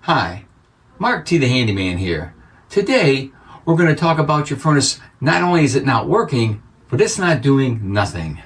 Hi, Mark T the Handyman here. Today, we're going to talk about your furnace. Not only is it not working, but it's not doing nothing.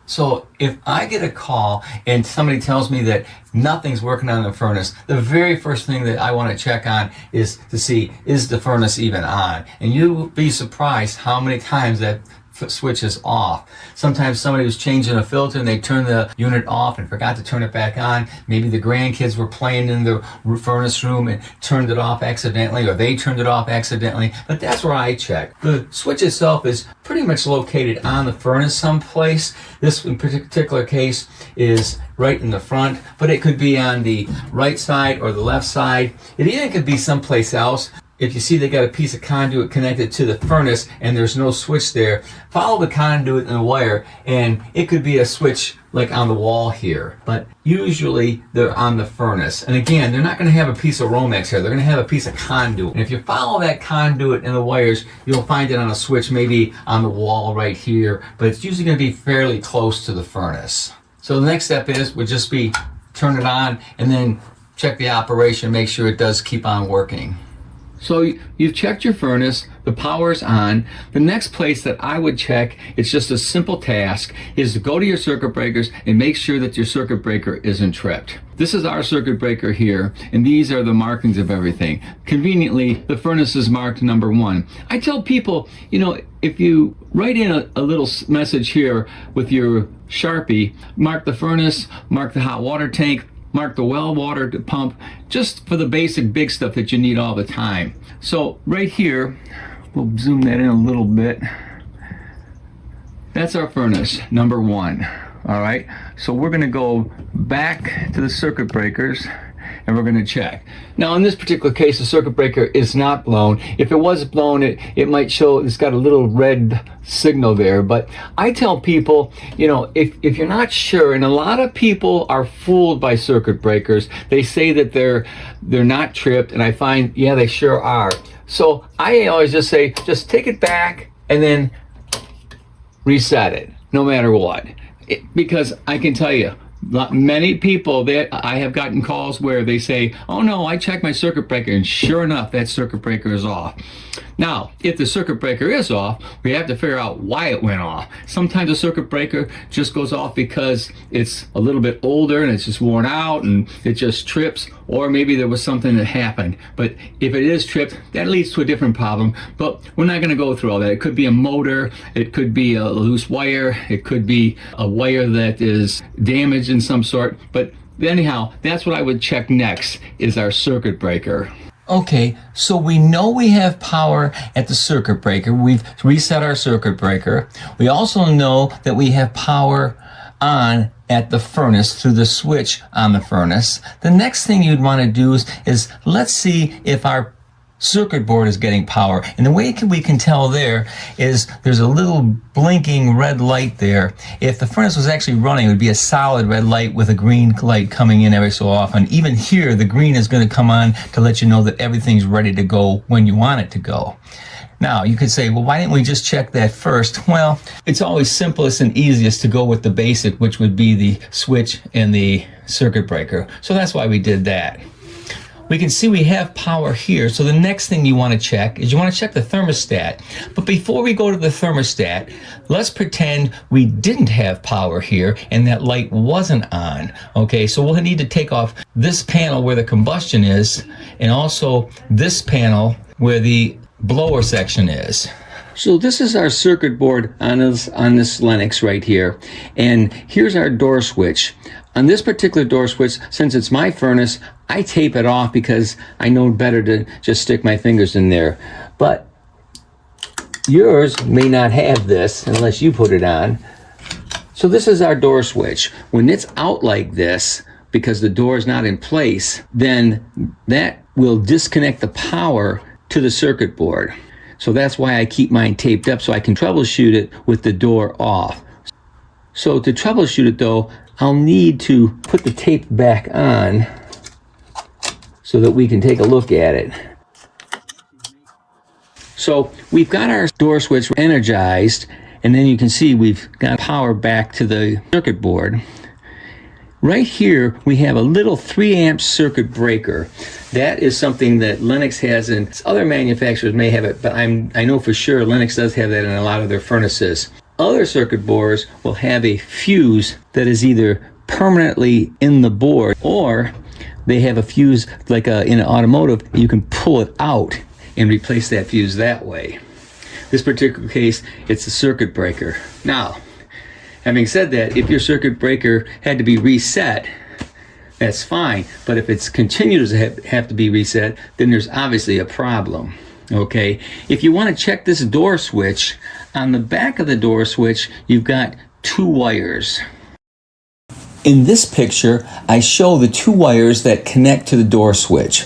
So if I get a call and somebody tells me that nothing's working on the furnace, the very first thing that I want to check on is to see, is the furnace even on? And you'll be surprised how many times that switch is off. Sometimes somebody was changing a filter and they turned the unit off and forgot to turn it back on. Maybe the grandkids were playing in the furnace room and turned it off accidentally, or they turned it off accidentally. But that's where I check. The switch itself is pretty much located on the furnace someplace. This in particular case is right in the front, but it could be on the right side or the left side. It even could be someplace else. If you see they got a piece of conduit connected to the furnace and there's no switch there, follow the conduit and the wire, and it could be a switch like on the wall here. But usually they're on the furnace. And again, they're not going to have a piece of Romex here. They're going to have a piece of conduit. And if you follow that conduit and the wires, you'll find it on a switch maybe on the wall right here. But it's usually going to be fairly close to the furnace. So the next step would just be turn it on and then check the operation, make sure it does keep on working. So you've checked your furnace, the power's on. The next place that I would check, it's just a simple task, is to go to your circuit breakers and make sure that your circuit breaker isn't tripped. This is our circuit breaker here, and these are the markings of everything. Conveniently, the furnace is marked number 1. I tell people, if you write in a little message here with your Sharpie, mark the furnace, mark the hot water tank, mark the well water pump, just for the basic big stuff that you need all the time. So right here, we'll zoom that in a little bit. That's our furnace, number 1. All right, so we're gonna go back to the circuit breakers and we're gonna check. Now in this particular case, the circuit breaker is not blown. If it was blown, it might show it's got a little red signal there. But I tell people, if you're not sure, and a lot of people are fooled by circuit breakers, they say that they're not tripped, and I find, yeah, they sure are. So I always just say, just take it back and then reset it, no matter what. Because I can tell you, many people I have gotten calls where they say, oh no, I checked my circuit breaker, and sure enough, that circuit breaker is off. Now, if the circuit breaker is off, we have to figure out why it went off. Sometimes the circuit breaker just goes off because it's a little bit older and it's just worn out and it just trips, or maybe there was something that happened. But if it is tripped, that leads to a different problem. But we're not going to go through all that. It could be a motor, it could be a loose wire, it could be a wire that is damaged in some sort. But anyhow, that's what I would check next, is our circuit breaker. Okay, so we know we have power at the circuit breaker. We've reset our circuit breaker. We also know that we have power on at the furnace through the switch on the furnace. The next thing you'd want to do is let's see if our circuit board is getting power. And the way we can tell there is there's a little blinking red light there. If the furnace was actually running, it would be a solid red light with a green light coming in every so often. Even here, the green is going to come on to let you know that everything's ready to go when you want it to go. Now, you could say, well, why didn't we just check that first? Well, it's always simplest and easiest to go with the basic, which would be the switch and the circuit breaker. So that's why we did that. We can see we have power here. So the next thing you want to check is you want to check the thermostat. But before we go to the thermostat, let's pretend we didn't have power here and that light wasn't on. Okay, so we'll need to take off this panel where the combustion is, and also this panel where the blower section is. So this is our circuit board on this Lennox right here. And here's our door switch. On this particular door switch, since it's my furnace, I tape it off because I know better to just stick my fingers in there. But yours may not have this unless you put it on. So this is our door switch. When it's out like this, because the door is not in place, then that will disconnect the power to the circuit board. So that's why I keep mine taped up, so I can troubleshoot it with the door off. So to troubleshoot it though, I'll need to put the tape back on so that we can take a look at it. So we've got our door switch energized, and then you can see we've got power back to the circuit board. Right here, we have a little 3 amp circuit breaker. That is something that Lennox has, and other manufacturers may have it, but I know for sure Lennox does have that in a lot of their furnaces. Other circuit boards will have a fuse that is either permanently in the board, or they have a fuse like in an automotive, you can pull it out and replace that fuse that way. This particular case, it's a circuit breaker. Now, having said that, if your circuit breaker had to be reset, that's fine. But if it's continues to have to be reset, then there's obviously a problem. Okay? If you want to check this door switch, on the back of the door switch, you've got 2 wires. In this picture, I show the 2 wires that connect to the door switch.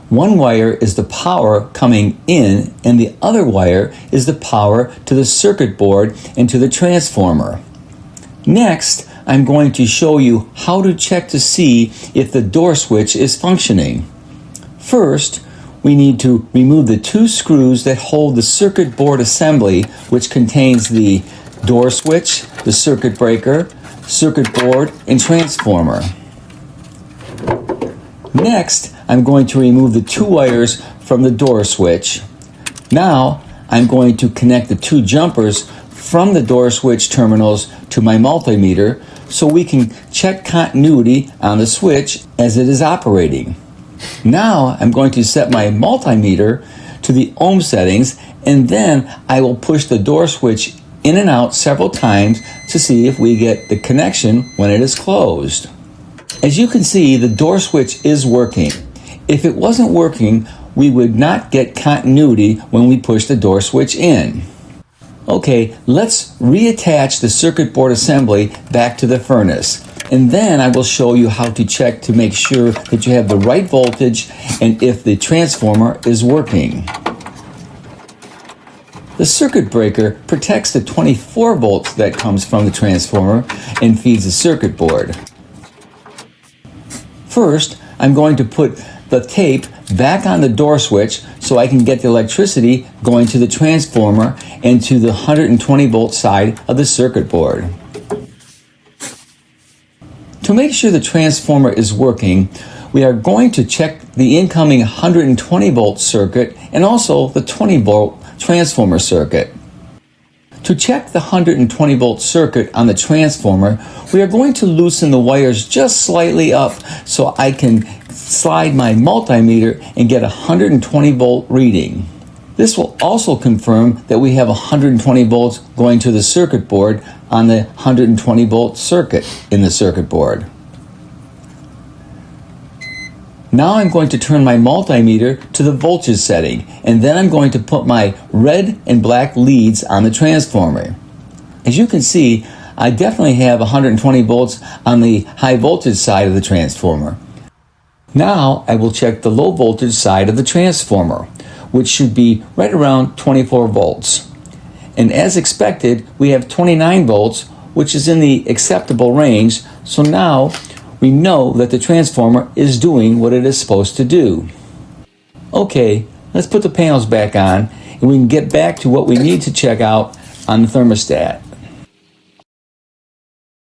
One wire is the power coming in, and the other wire is the power to the circuit board and to the transformer. Next, I'm going to show you how to check to see if the door switch is functioning. First, we need to remove the 2 screws that hold the circuit board assembly, which contains the door switch, the circuit breaker, circuit board, and transformer. Next, I'm going to remove the 2 wires from the door switch. Now, I'm going to connect the 2 jumpers from the door switch terminals to my multimeter so we can check continuity on the switch as it is operating. Now, I'm going to set my multimeter to the ohm settings, and then I will push the door switch in and out several times to see if we get the connection when it is closed. As you can see, the door switch is working. If it wasn't working, we would not get continuity when we push the door switch in. Okay, let's reattach the circuit board assembly back to the furnace. And then I will show you how to check to make sure that you have the right voltage and if the transformer is working. The circuit breaker protects the 24 volts that comes from the transformer and feeds the circuit board. First, I'm going to put the tape back on the door switch so I can get the electricity going to the transformer and to the 120 volt side of the circuit board. To make sure the transformer is working, we are going to check the incoming 120 volt circuit and also the 20 volt transformer circuit. To check the 120 volt circuit on the transformer, we are going to loosen the wires just slightly up so I can slide my multimeter and get a 120 volt reading. This will also confirm that we have 120 volts going to the circuit board on the 120 volt circuit in the circuit board. Now I'm going to turn my multimeter to the voltage setting, and then I'm going to put my red and black leads on the transformer. As you can see, I definitely have 120 volts on the high voltage side of the transformer. Now I will check the low voltage side of the transformer, which should be right around 24 volts. And as expected, we have 29 volts, which is in the acceptable range, so now we know that the transformer is doing what it is supposed to do. Okay, let's put the panels back on and we can get back to what we need to check out on the thermostat.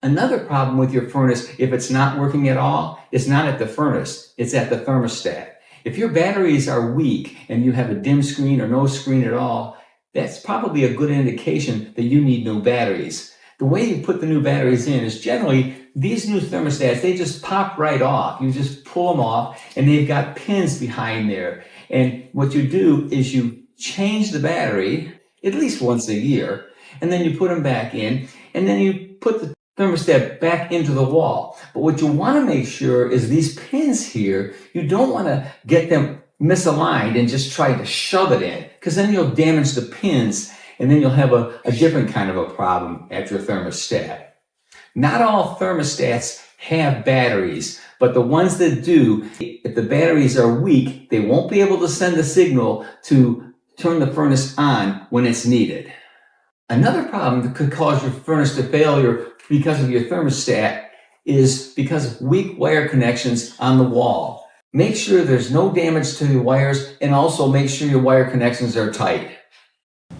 Another problem with your furnace, if it's not working at all, is not at the furnace, it's at the thermostat. If your batteries are weak and you have a dim screen or no screen at all, that's probably a good indication that you need new batteries. The way you put the new batteries in is generally these new thermostats, they just pop right off. You just pull them off and they've got pins behind there. And what you do is you change the battery at least once a year, and then you put them back in, and then you put the thermostat back into the wall. But what you want to make sure is these pins here, you don't want to get them misaligned and just try to shove it in, because then you'll damage the pins and then you'll have a different kind of a problem at your thermostat. Not all thermostats have batteries, but the ones that do, if the batteries are weak, they won't be able to send a signal to turn the furnace on when it's needed. Another problem that could cause your furnace to failure because of your thermostat is because of weak wire connections on the wall. Make sure there's no damage to the wires, and also make sure your wire connections are tight.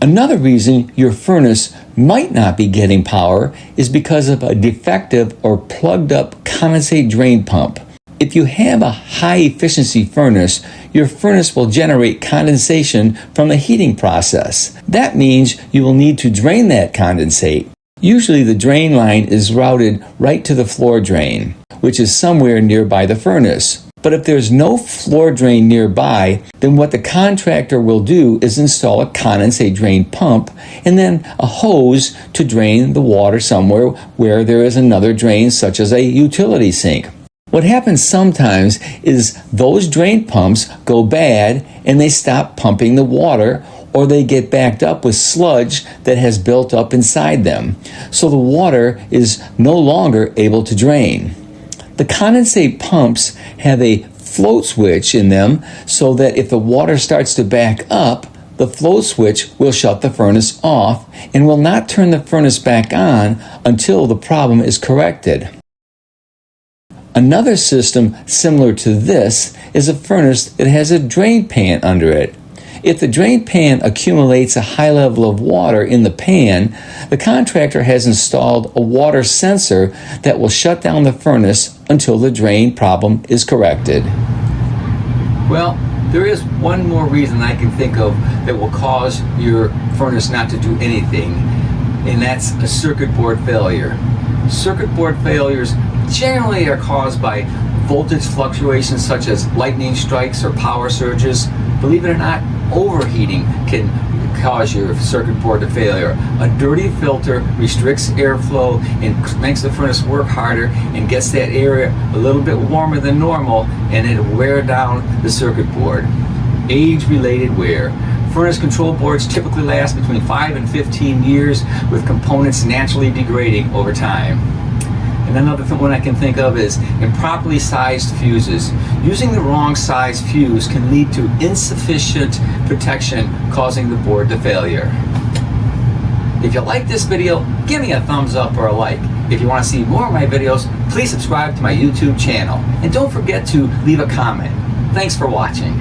Another reason your furnace might not be getting power is because of a defective or plugged up condensate drain pump. If you have a high efficiency furnace, your furnace will generate condensation from the heating process. That means you will need to drain that condensate. Usually the drain line is routed right to the floor drain, which is somewhere nearby the furnace. But if there's no floor drain nearby, then what the contractor will do is install a condensate drain pump and then a hose to drain the water somewhere where there is another drain, such as a utility sink. What happens sometimes is those drain pumps go bad and they stop pumping the water, or they get backed up with sludge that has built up inside them. So the water is no longer able to drain. The condensate pumps have a float switch in them so that if the water starts to back up, the float switch will shut the furnace off and will not turn the furnace back on until the problem is corrected. Another system similar to this is a furnace that has a drain pan under it. If the drain pan accumulates a high level of water in the pan, the contractor has installed a water sensor that will shut down the furnace until the drain problem is corrected. Well, there is one more reason I can think of that will cause your furnace not to do anything, and that's a circuit board failure. Circuit board failures generally are caused by voltage fluctuations such as lightning strikes or power surges. Believe it or not, overheating can cause your circuit board to failure. A dirty filter restricts airflow and makes the furnace work harder and gets that area a little bit warmer than normal, and it wear down the circuit board. Age-related wear. Furnace control boards typically last between 5 and 15 years, with components naturally degrading over time. And another one I can think of is improperly sized fuses. Using the wrong size fuse can lead to insufficient protection, causing the board to failure. If you like this video, give me a thumbs up or a like. If you want to see more of my videos, please subscribe to my YouTube channel. And don't forget to leave a comment. Thanks for watching.